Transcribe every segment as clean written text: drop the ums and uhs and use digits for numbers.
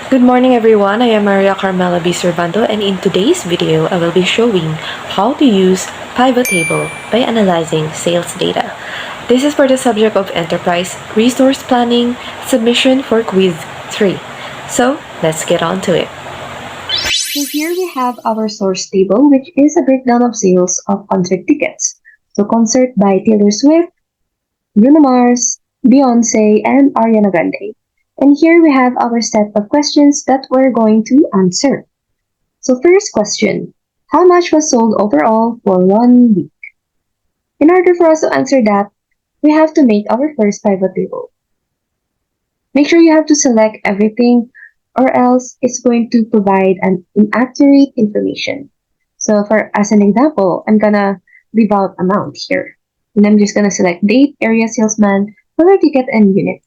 Good morning everyone, I am Maria Carmela B. Servando, and in today's video I will be showing how to use pivot table by analyzing sales data. This is for the subject of enterprise resource planning submission for quiz 3. So let's get on to it. So here we have our source table, which is a breakdown of sales of concert tickets. So concert by Taylor Swift, Bruno Mars, Beyonce, and Ariana Grande. And here we have our set of questions that we're going to answer. So first question, how much was sold overall for 1 week? In order for us to answer that, we have to make our first pivot table. Make sure you have to select everything or else it's going to provide an inaccurate information. So for as an example, I'm gonna leave out amount here. And I'm just gonna select date, area, salesman, color ticket, and unit.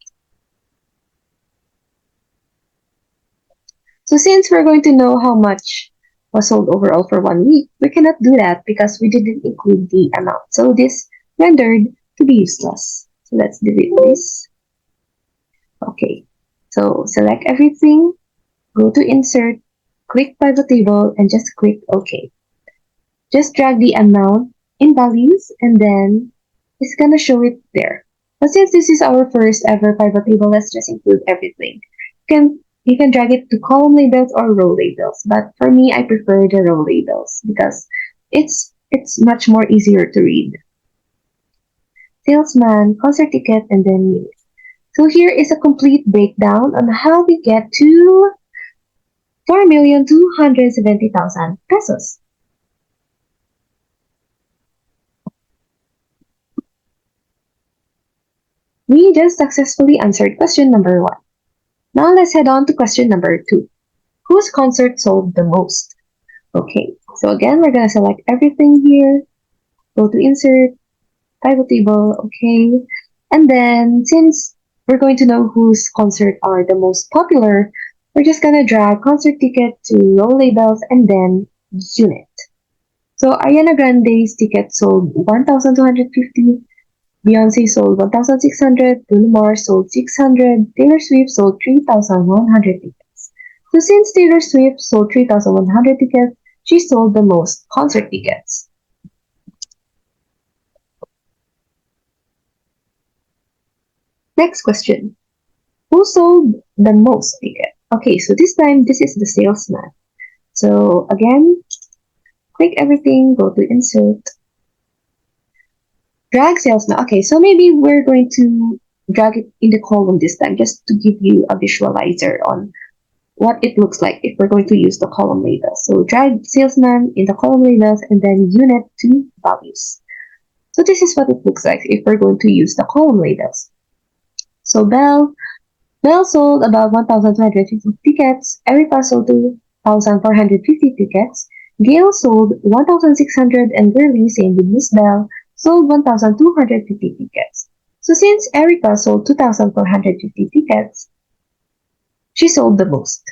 So since we're going to know how much was sold overall for 1 week, we cannot do that because we didn't include the amount. So this rendered to be useless. So let's delete this. Okay, so select everything, go to insert, click pivot table, and just click OK. Just drag the amount in values and then it's gonna show it there. But since this is our first ever pivot table, let's just include everything. You can drag it to column labels or row labels, but for me I prefer the row labels because it's much more easier to read. Salesman, concert ticket, and then unit. So here is a complete breakdown on how we get to 4,270,000 pesos. We just successfully answered question number 1. Now let's head on to question number 2. Whose concert sold the most? Okay, so again, we're going to select everything here, go to insert, pivot table, okay. And then since we're going to know whose concert are the most popular, we're just going to drag concert ticket to row labels and then unit. So Ariana Grande's ticket sold 1,250, Beyonce sold 1,600, Bruno Mars sold 600, Taylor Swift sold 3,100 tickets. So since Taylor Swift sold 3,100 tickets, she sold the most concert tickets. Next question. Who sold the most tickets? Okay, so this time this is the salesman. So again, click everything, go to insert, drag salesman. Okay, so maybe we're going to drag it in the column this time just to give you a visualizer on what it looks like if we're going to use the column labels. So drag salesman in the column labels and then unit to values. So this is what it looks like if we're going to use the column labels. So Bell sold about 1,250 tickets, Erica sold 2,450 tickets, Gail sold 1,600, and Gurley, same with Miss Bell, sold 1,250 tickets. So since Erica sold 2,450 tickets, she sold the most.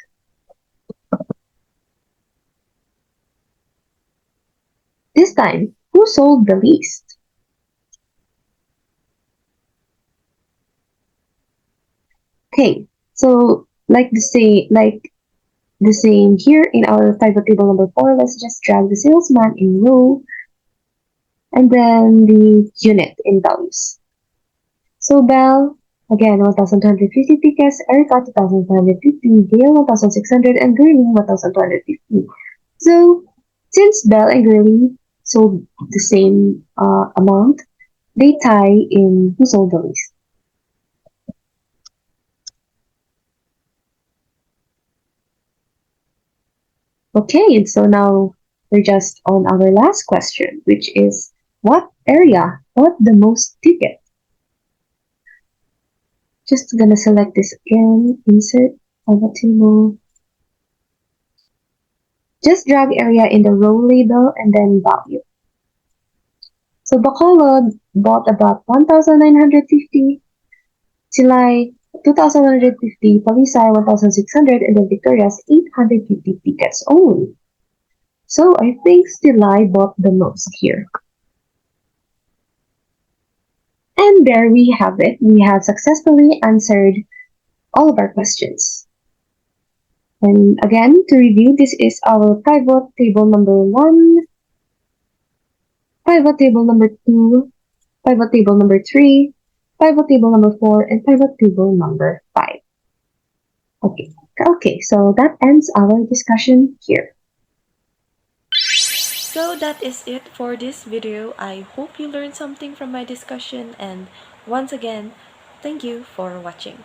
This time, who sold the least? Okay, so like the same here in our pivot table number 4, let's just drag the salesman in row and then the unit in values. So Bell, again, 1,250 tickets, Erica, 2,450, Gail, 1,600, and Gurley, 1,250. So since Bell and Gurley sold the same amount, they tie in who sold the least. Okay, so now we're just on our last question, which is what area bought the most tickets? Just gonna select this again, insert, pivot table. Just drag area in the row label and then value. So Bacolod bought about 1,950, Silay 2,150, Palisay 1,600, and then Victoria's 850 tickets only. So I think Silay bought the most here. And there we have it. We have successfully answered all of our questions. And again, to review, this is our pivot table number 1, pivot table number 2, pivot table number 3, pivot table number 4, and pivot table number 5. Okay, so that ends our discussion here. So that is it for this video. I hope you learned something from my discussion, and once again, thank you for watching.